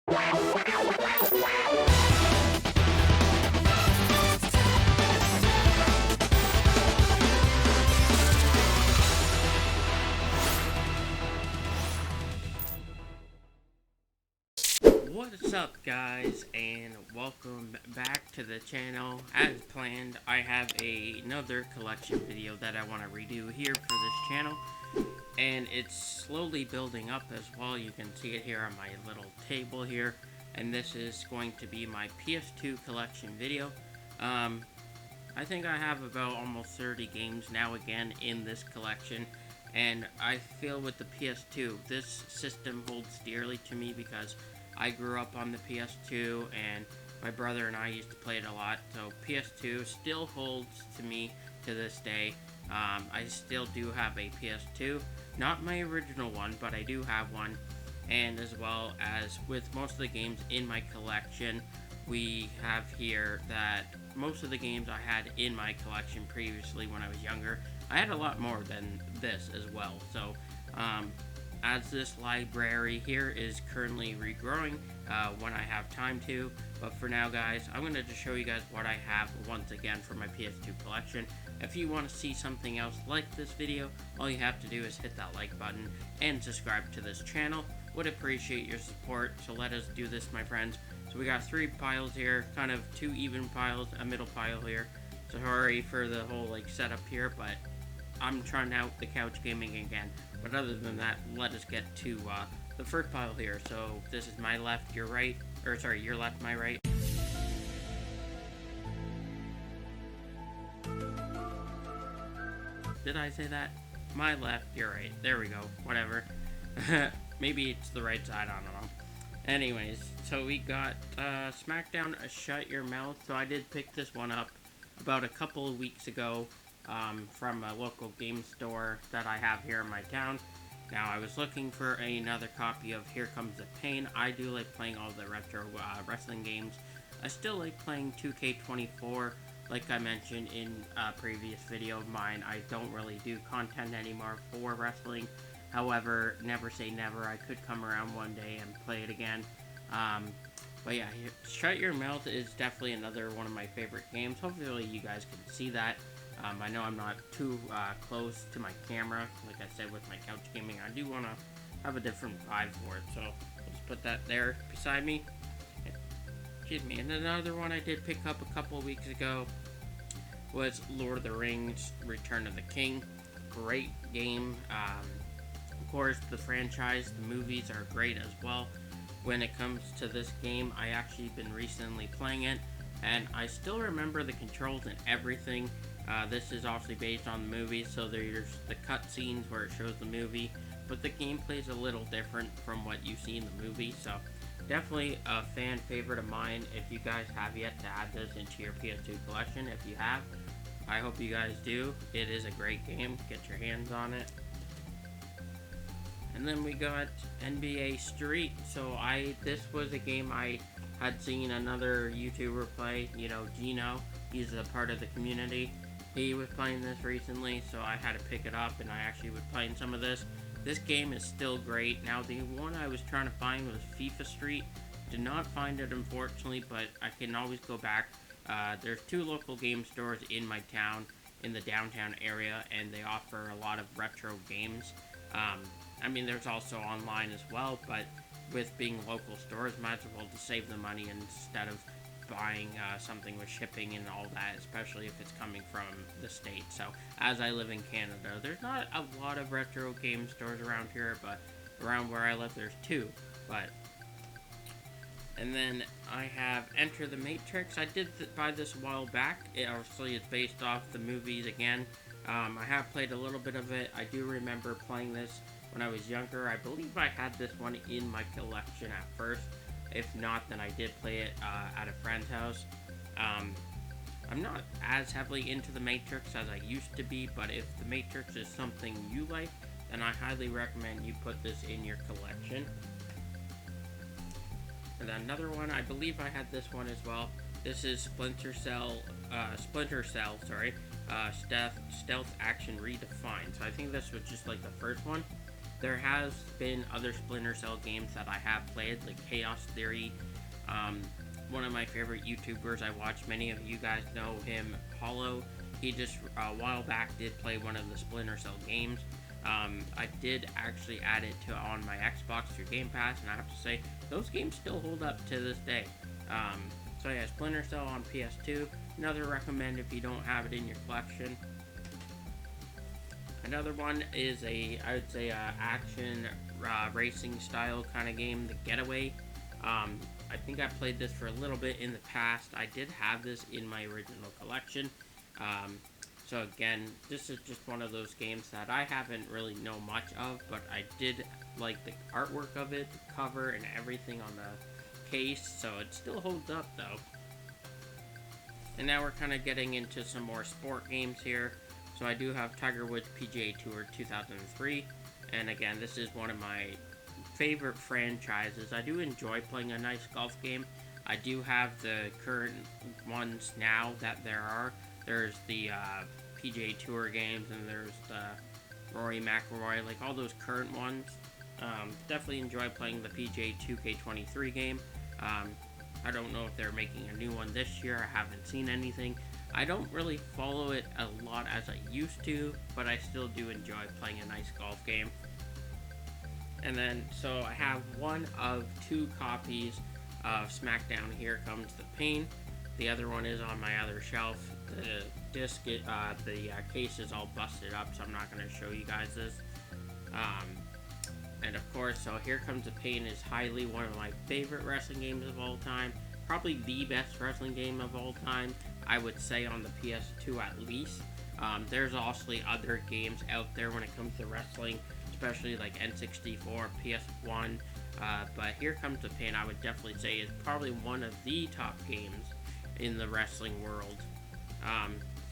What's up, guys, and welcome back to the channel. As planned, I have another collection video that I want to redo here for this channel, and it's slowly building up as well. You can see it here on my little table here, and this is going to be my PS2 collection video. I think I have about almost 30 games now again in this collection, and I feel with the PS2, this system holds dearly to me because I grew up on the PS2, and my brother and I used to play it a lot, so PS2 still holds to me to this day. I still do have a PS2, not my original one, but I do have one, and as well as with most of the games in my collection, we have here that most of the games I had in my collection previously when I was younger, I had a lot more than this as well, so as this library here is currently regrowing when I have time to. But for now, guys, I'm going to just show you guys what I have once again for my PS2 collection. If you want to see something else like this video, all you have to do is hit that like button and subscribe to this channel. Would appreciate your support, so let us do this, my friends. So we got 3 piles here, kind of 2 even piles, a middle pile here. So sorry for the whole setup here, but I'm trying out the couch gaming again. But other than that, let us get to the first pile here. So this is my left, your right, or sorry, your left, my right. Did I say that? My left, your right. There we go. Whatever. Maybe it's the right side, I don't know. Anyways, so we got SmackDown Shut Your Mouth. So I did pick this one up about a couple of weeks ago. From a local game store that I have here in my town. Now, I was looking for another copy of Here Comes the Pain. I do like playing all the retro wrestling games. I still like playing 2K24. Like I mentioned in a previous video of mine, I don't really do content anymore for wrestling. However, never say never. I could come around one day and play it again. But yeah, Shut Your Mouth is definitely another one of my favorite games. Hopefully you guys can see that. I know I'm not too close to my camera, like I said with my couch gaming. I do want to have a different vibe for it, so I'll just put that there beside me. Excuse me. And another one I did pick up a couple of weeks ago was Lord of the Rings: Return of the King. Great game. Of course, the franchise, the movies are great as well. When it comes to this game, I actually been recently playing it, and I still remember the controls and everything. This is obviously based on the movie, so there's the cutscenes where it shows the movie, but the gameplay is a little different from what you see in the movie, so definitely a fan favorite of mine. If you guys have yet to add this into your PS2 collection, if you have, I hope you guys do. It is a great game. Get your hands on it. And then we got NBA Street. So this was a game I had seen another YouTuber play, Gino. He's a part of the community. He was playing this recently, so I had to pick it up, and I actually was playing some of this. This game is still great. Now, the one I was trying to find was FIFA Street. Did not find it, unfortunately, but I can always go back. There's 2 local game stores in my town, in the downtown area, and they offer a lot of retro games. I mean, there's also online as well, but with being local stores, might as well just save the money instead of buying something with shipping and all that, especially if it's coming from the States. So, as I live in Canada, there's not a lot of retro game stores around here, but around where I live, there's 2. And then I have Enter the Matrix. I did buy this a while back. Obviously, it's based off the movies again. I have played a little bit of it. I do remember playing this when I was younger. I believe I had this one in my collection at first. If not, then I did play it at a friend's house. I'm not as heavily into the Matrix as I used to be, but if the Matrix is something you like, then I highly recommend you put this in your collection. And another one, I believe I had this one as well. This is Splinter Cell, Stealth Action Redefined. So I think this was just like the first one. There has been other Splinter Cell games that I have played, like Chaos Theory. One of my favorite YouTubers I watch, many of you guys know him, Hollow. He just a while back did play one of the Splinter Cell games. I did actually add it to on my Xbox through Game Pass, and I have to say those games still hold up to this day. So yeah, Splinter Cell on PS2, another recommend if you don't have it in your collection. Another one is I would say action racing style kind of game, The Getaway. I think I played this for a little bit in the past. I did have this in my original collection. So again, this is just one of those games that I haven't really know much of, but I did like the artwork of it, the cover, and everything on the case, so it still holds up though. And now we're kind of getting into some more sport games here. So I do have Tiger Woods PGA Tour 2003, and again, this is one of my favorite franchises. I do enjoy playing a nice golf game. I do have the current ones now that there are. There's the PGA Tour games, and there's the Rory McIlroy, like all those current ones. Definitely enjoy playing the PGA 2K23 game. I don't know if they're making a new one this year. I haven't seen anything. I don't really follow it a lot as I used to, but I still do enjoy playing a nice golf game. And then, so I have one of two copies of SmackDown Here Comes the Pain. The other one is on my other shelf. The disc, the case is all busted up, so I'm not going to show you guys this. And of course, so Here Comes the Pain is highly one of my favorite wrestling games of all time. Probably the best wrestling game of all time, I would say, on the PS2 at least. There's also other games out there when it comes to wrestling, especially like N64, PS1. But Here Comes the Pain, I would definitely say, is probably one of the top games in the wrestling world.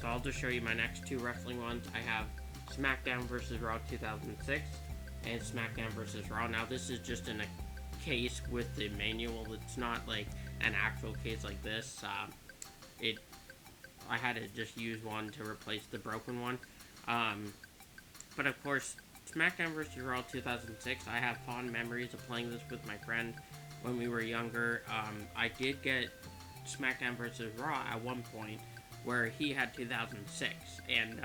So I'll just show you my next two wrestling ones. I have SmackDown vs. Raw 2006 and SmackDown vs. Raw. Now this is just in a case with the manual. It's not like an actual case like this. I had to just use one to replace the broken one. But of course, SmackDown vs. Raw 2006, I have fond memories of playing this with my friend when we were younger. I did get SmackDown vs. Raw at one point where he had 2006, and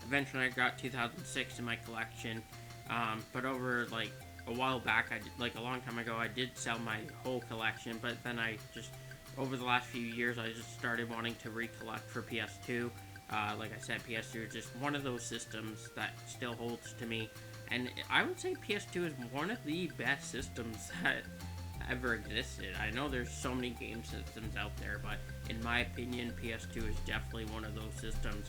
eventually I got 2006 in my collection. But over like a while back, like a long time ago, I did sell my whole collection, but then I just, over the last few years, I just started wanting to recollect for PS2. Like I said, PS2 is just one of those systems that still holds to me, and I would say PS2 is one of the best systems that ever existed. I know there's so many game systems out there, but in my opinion, PS2 is definitely one of those systems.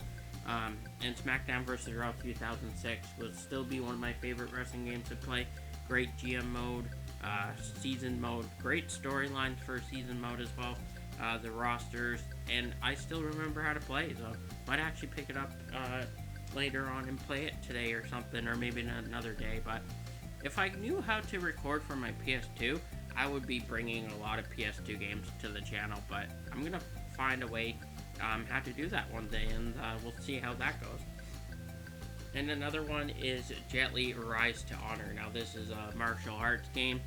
And SmackDown vs. Raw 2006 will still be one of my favorite wrestling games to play. Great GM mode, season mode, great storylines for season mode as well. The rosters, and I still remember how to play, so might actually pick it up later on and play it today or something, or maybe another day. But if I knew how to record from my PS2, I would be bringing a lot of PS2 games to the channel, but I'm gonna find a way how to do that one day, and we'll see how that goes. And another one is Jet Li Rise to Honor. Now this is a martial arts game.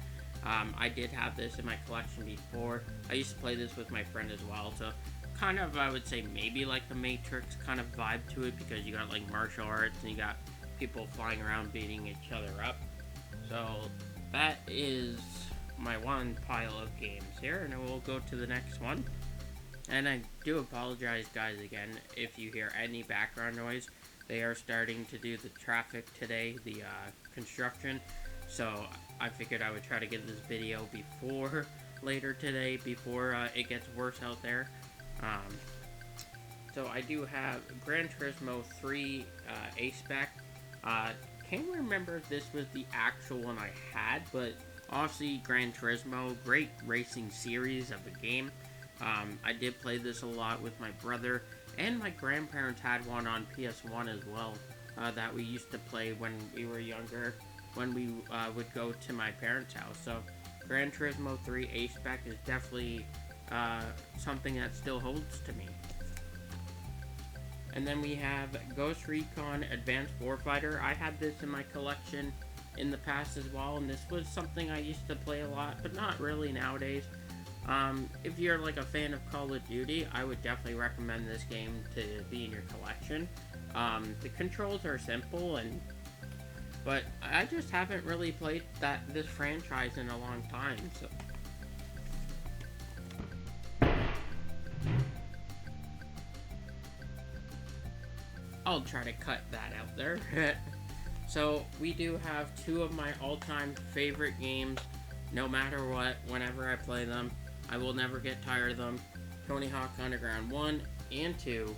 I did have this in my collection before. I used to play this with my friend as well, so kind of, I would say, maybe like the Matrix kind of vibe to it, because you got like martial arts and you got people flying around beating each other up. So that is my one pile of games here, and then we'll go to the next one. And I do apologize, guys, again, if you hear any background noise. They are starting to do the traffic today, the construction, so I figured I would try to get this video before later today, before it gets worse out there. So I do have Gran Turismo 3 A-Spec. Can't remember if this was the actual one I had, but obviously Gran Turismo, great racing series of a game. I did play this a lot with my brother, and my grandparents had one on PS1 as well, that we used to play when we were younger, when we would go to my parents' house. So Gran Turismo 3 A-Spec is definitely something that still holds to me. And then we have Ghost Recon Advanced Warfighter. I had this in my collection in the past as well, and this was something I used to play a lot, but not really nowadays. If you're like a fan of Call of Duty, I would definitely recommend this game to be in your collection. The controls are simple, but I just haven't really played this franchise in a long time. So I'll try to cut that out there. So we do have two of my all-time favorite games. No matter what, whenever I play them, I will never get tired of them. Tony Hawk Underground 1 and 2.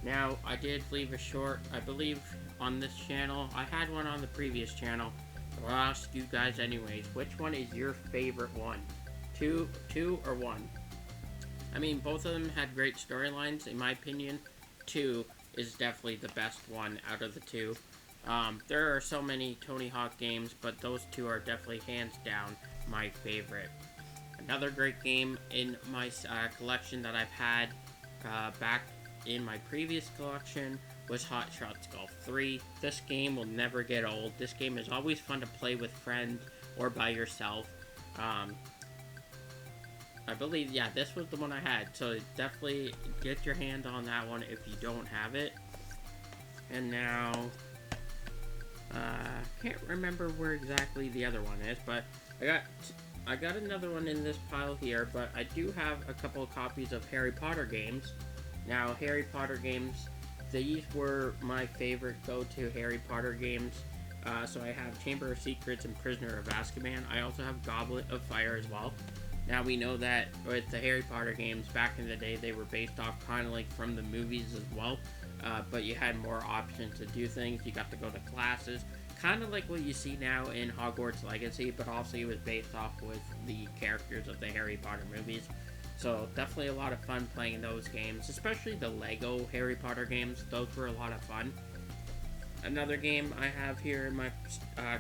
Now, I did leave a short, I believe, on this channel. I had one on the previous channel. So I'll ask you guys anyways, which one is your favorite one? Two or 1? I mean, both of them had great storylines, in my opinion. 2 is definitely the best one out of the two. There are so many Tony Hawk games, but those two are definitely hands down my favorite. Another great game in my collection that I've had back in my previous collection was Hot Shots Golf 3. This game will never get old. This game is always fun to play with friends or by yourself. I believe, yeah, this was the one I had, so definitely get your hand on that one if you don't have it. And now, can't remember where exactly the other one is, but I got another one in this pile here, but I do have a couple of copies of Harry Potter games. Now, Harry Potter games, these were my favorite go-to Harry Potter games. So I have Chamber of Secrets and Prisoner of Azkaban. I also have Goblet of Fire as well. Now, we know that with the Harry Potter games, back in the day, they were based off kind of like from the movies as well. But you had more options to do things. You got to go to classes. Kind of like what you see now in Hogwarts Legacy, but also it was based off with the characters of the Harry Potter movies. So definitely a lot of fun playing those games, especially the Lego Harry Potter games. Those were a lot of fun. Another game I have here in my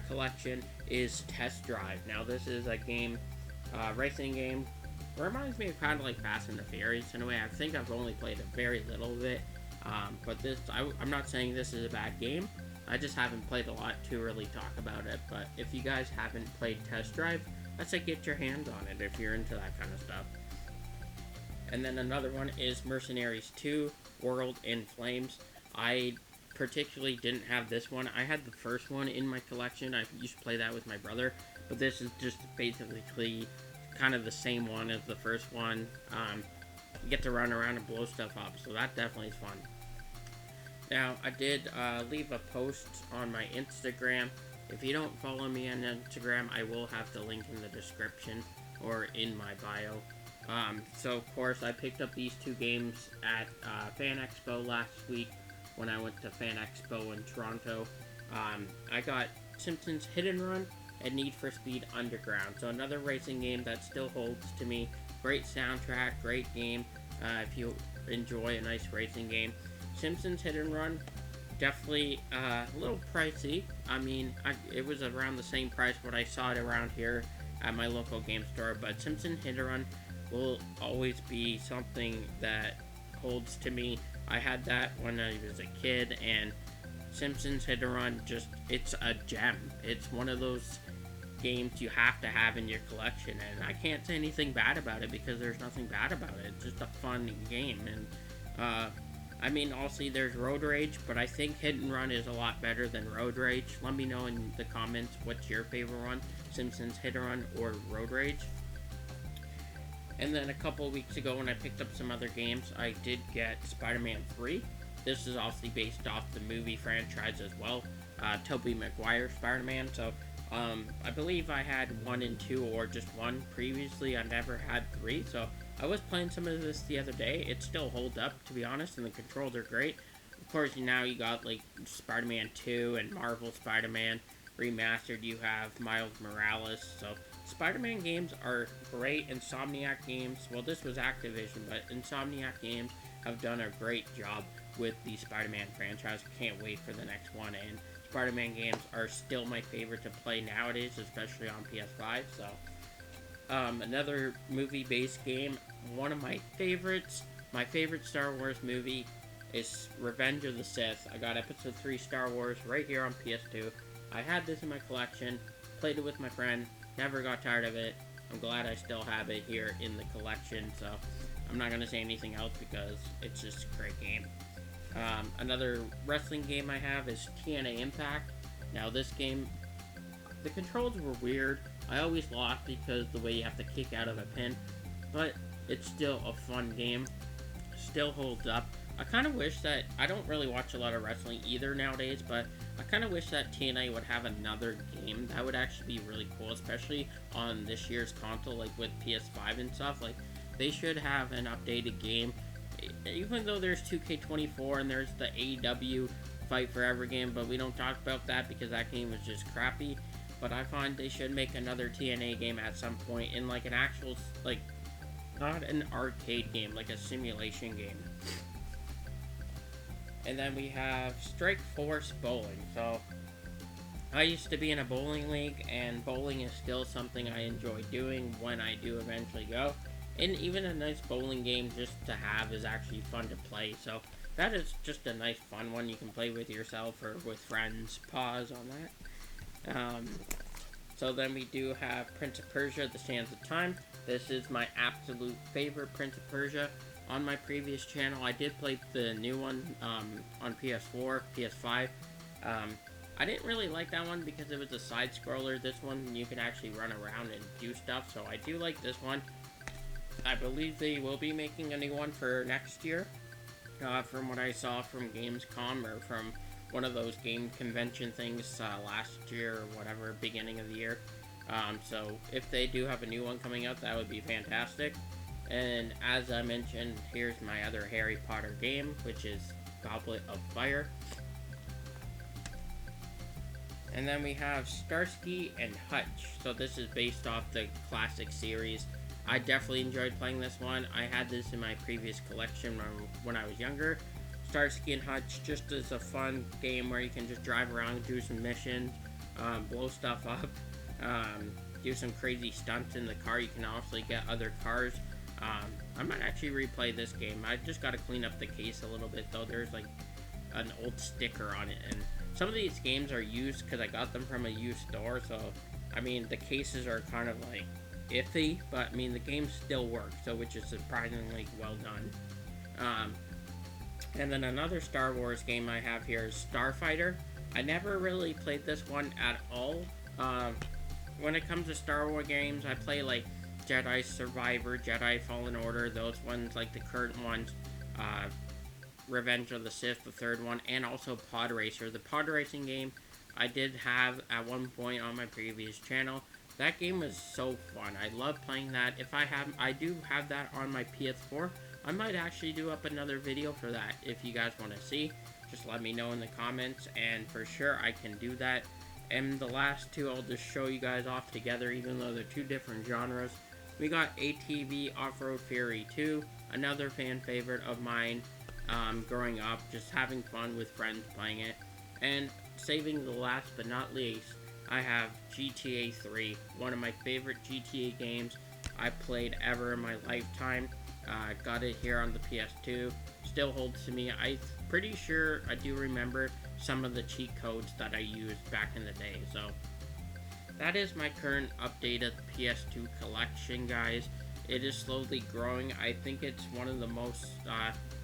collection is Test Drive. Now this is a game, racing game. It reminds me of kind of like Fast and the Furious in a way. I think I've only played a very little of it. But I'm not saying this is a bad game. I just haven't played a lot to really talk about it. But if you guys haven't played Test Drive, I'd say get your hands on it if you're into that kind of stuff. And then another one is Mercenaries 2, World in Flames. I particularly didn't have this one. I had the first one in my collection. I used to play that with my brother. But this is just basically kind of the same one as the first one. You get to run around and blow stuff up, so that definitely is fun. Now, I did leave a post on my Instagram. If you don't follow me on Instagram, I will have the link in the description or in my bio. So, of course, I picked up these two games at Fan Expo last week when I went to Fan Expo in Toronto. I got Simpsons Hit and Run and Need for Speed Underground. So, another racing game that still holds to me. Great soundtrack, great game if you enjoy a nice racing game. Simpsons Hit and Run, definitely a little pricey. I mean, it was around the same price what I saw it around here at my local game store, but Simpsons Hit and Run will always be something that holds to me. I had that when I was a kid, and Simpsons Hit and Run, it's a gem. It's one of those games you have to have in your collection, and I can't say anything bad about it because there's nothing bad about it. It's just a fun game. And I mean, also there's Road Rage, but I think Hit and Run is a lot better than Road Rage. Let me know in the comments what's your favorite one, Simpsons Hit and Run or Road Rage. And then a couple of weeks ago when I picked up some other games, I did get Spider-Man 3. This is obviously based off the movie franchise as well, Tobey Maguire Spider-Man. So I believe I had 1 and 2 or just 1 previously. I never had 3, so I was playing some of this the other day. It still holds up, to be honest, and the controls are great. Of course, now you got like Spider-Man 2 and Marvel Spider-Man Remastered. You have Miles Morales. So Spider-Man games are great. Insomniac games, well, this was Activision, but Insomniac games have done a great job with the Spider-Man franchise. Can't wait for the next one, and Spider-Man games are still my favorite to play nowadays, especially on PS5. So another movie-based game, one of my favorites. My favorite Star Wars movie is Revenge of the Sith. I got Episode 3 Star Wars right here on PS2. I had this in my collection, played it with my friend, never got tired of it. I'm glad I still have it here in the collection, so I'm not going to say anything else because it's just a great game. Another wrestling game I have is TNA Impact. Now this game, the controls were weird. I always lost because the way you have to kick out of a pin, but it's still a fun game. Still holds up. I kind of wish that, I don't really watch a lot of wrestling either nowadays, but I kind of wish that TNA would have another game. That would actually be really cool, especially on this year's console, like with PS5 and stuff. Like, they should have an updated game. Even though there's 2K24 and there's the AEW Fight Forever game, but we don't talk about that because that game was just crappy. But I find they should make another TNA game at some point in like an actual, like, not an arcade game, like a simulation game. And then we have Strike Force Bowling. So, I used to be in a bowling league, and bowling is still something I enjoy doing when I do eventually go. And even a nice bowling game just to have is actually fun to play. So, that is just a nice fun one you can play with yourself or with friends. Pause on that. So then we do have Prince of Persia, The Sands of Time. This is my absolute favorite Prince of Persia. On my previous channel, I did play the new one on PS4, PS5. I didn't really like that one because it was a side-scroller. This one, you can actually run around and do stuff, so I do like this one. I believe they will be making a new one for next year. From what I saw from Gamescom or from one of those game convention things last year or whatever, beginning of the year. So if they do have a new one coming out, that would be fantastic. And as I mentioned, here's my other Harry Potter game, which is Goblet of Fire. And then we have Starsky and Hutch. So this is based off the classic series. I definitely enjoyed playing this one. I had this in my previous collection when I was younger. Starsky and Hutch just is a fun game where you can just drive around, do some missions, blow stuff up, do some crazy stunts in the car. You can also get other cars. I might actually replay this game. I just got to clean up the case a little bit though. There's like an old sticker on it, and some of these games are used because I got them from a used store, so I mean the cases are kind of like iffy, but I mean the game still works, so which is surprisingly well done. And then another Star Wars game I have here is Starfighter. I never really played this one at all. When it comes to Star Wars games, I play like Jedi Survivor, Jedi Fallen Order, those ones, like the current ones, Revenge of the Sith, the third one, and also Pod Racer. The Pod Racing game I did have at one point on my previous channel. That game was so fun. I love playing that. I do have that on my PS4. I might actually do up another video for that if you guys want to see. Just let me know in the comments, and for sure I can do that. And the last two I'll just show you guys off together, even though they're two different genres. We got ATV Off-Road Fury 2, another fan favorite of mine growing up, just having fun with friends playing it. And saving the last but not least, I have GTA 3, one of my favorite GTA games I played ever in my lifetime. Got it here on the PS2, still holds to me. I'm pretty sure I do remember some of the cheat codes that I used back in the day, so that is my current updated PS2 collection, guys. It is slowly growing. I think it's one of the most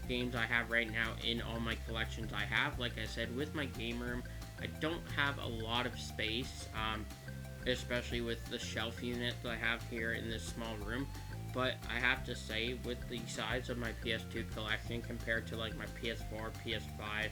games I have right now in all my collections I have. Like I said, with my game room, I don't have a lot of space, especially with the shelf unit that I have here in this small room. But I have to say, with the size of my PS2 collection compared to like my PS4, PS5,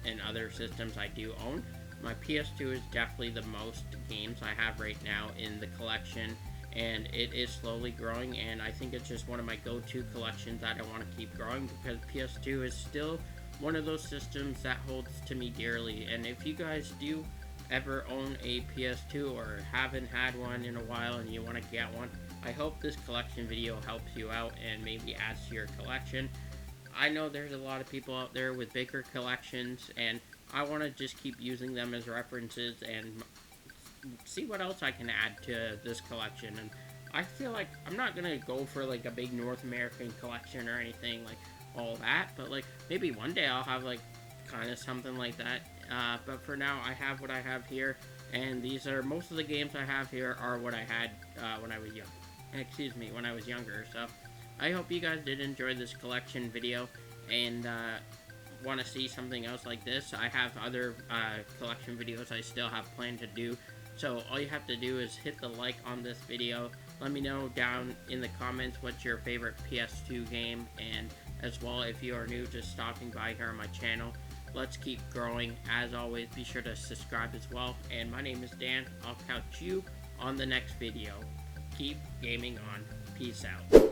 and other systems I do own, my PS2 is definitely the most games I have right now in the collection, and it is slowly growing, and I think it's just one of my go-to collections that I want to keep growing, because PS2 is still one of those systems that holds to me dearly. And if you guys do ever own a PS2 or haven't had one in a while and you want to get one, I hope this collection video helps you out and maybe adds to your collection. I know there's a lot of people out there with bigger collections, and I want to just keep using them as references and see what else I can add to this collection. And I feel like I'm not going to go for like a big North American collection or anything like all that, but like maybe one day I'll have like kind of something like that but for now I have what I have here, and these are most of the games I have here are what I had when I was young. Excuse me, when I was younger. So I hope you guys did enjoy this collection video, and want to see something else like this. I have other collection videos I still have planned to do. So all you have to do is hit the like on this video. Let me know down in the comments what's your favorite PS2 game, and as well, if you are new, just stopping by here on my channel. Let's keep growing. As always, be sure to subscribe as well. And my name is Dan. I'll catch you on the next video. Keep gaming on. Peace out.